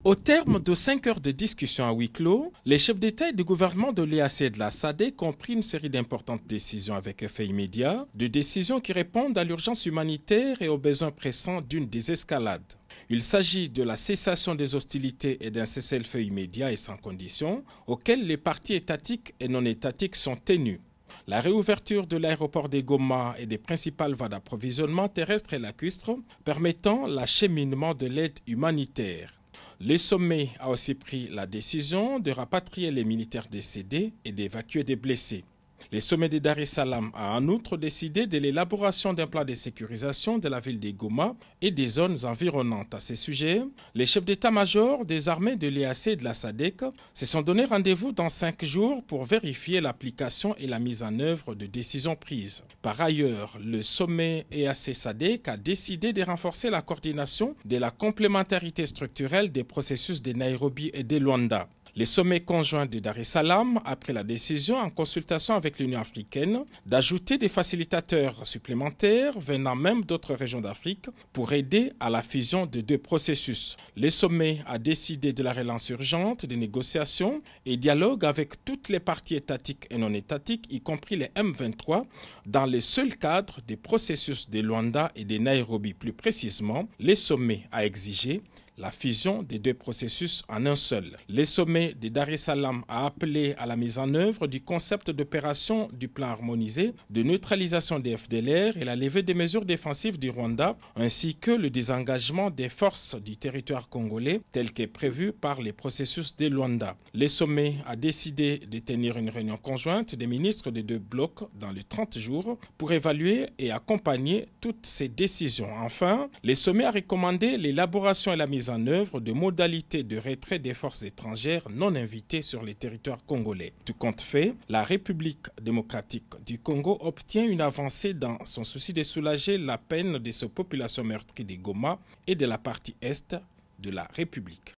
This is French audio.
Au terme de 5 heures de discussion à huis clos, les chefs d'État et de gouvernement de l'EAC et de la SADC ont pris une série d'importantes décisions avec effet immédiat, de décisions qui répondent à l'urgence humanitaire et aux besoins pressants d'une désescalade. Il s'agit de la cessation des hostilités et d'un cessez-le-feu immédiat et sans condition, auxquels les parties étatiques et non étatiques sont tenues. La réouverture de l'aéroport des Goma et des principales voies d'approvisionnement terrestre et lacustre permettant l'acheminement de l'aide humanitaire. Le sommet a aussi pris la décision de rapatrier les militaires décédés et d'évacuer des blessés. Le sommet de Dar es Salaam a en outre décidé de l'élaboration d'un plan de sécurisation de la ville de Goma et des zones environnantes. À ce sujet, les chefs d'état-major des armées de l'EAC et de la SADC se sont donné rendez-vous dans 5 jours pour vérifier l'application et la mise en œuvre de décisions prises. Par ailleurs, le sommet EAC-SADC a décidé de renforcer la coordination de la complémentarité structurelle des processus de Nairobi et de Luanda. Les sommets conjoints de Dar es Salaam a pris la décision, en consultation avec l'Union africaine, d'ajouter des facilitateurs supplémentaires venant même d'autres régions d'Afrique pour aider à la fusion de 2 processus. Le sommet a décidé de la relance urgente des négociations et dialogue avec toutes les parties étatiques et non étatiques, y compris les M23, dans le seul cadre des processus de Luanda et de Nairobi. Plus précisément, le sommet a exigé la fusion des 2 processus en un seul. Le sommet de Dar es Salaam a appelé à la mise en œuvre du concept d'opération du plan harmonisé de neutralisation des FDLR et la levée des mesures défensives du Rwanda, ainsi que le désengagement des forces du territoire congolais tel qu'est prévu par les processus de Luanda. Le sommet a décidé de tenir une réunion conjointe des ministres des 2 blocs dans les 30 jours pour évaluer et accompagner toutes ces décisions. Enfin, le sommet a recommandé l'élaboration et la mise en œuvre de modalités de retrait des forces étrangères non invitées sur les territoires congolais. Tout compte fait, la République démocratique du Congo obtient une avancée dans son souci de soulager la peine de sa population meurtrie de Goma et de la partie est de la République.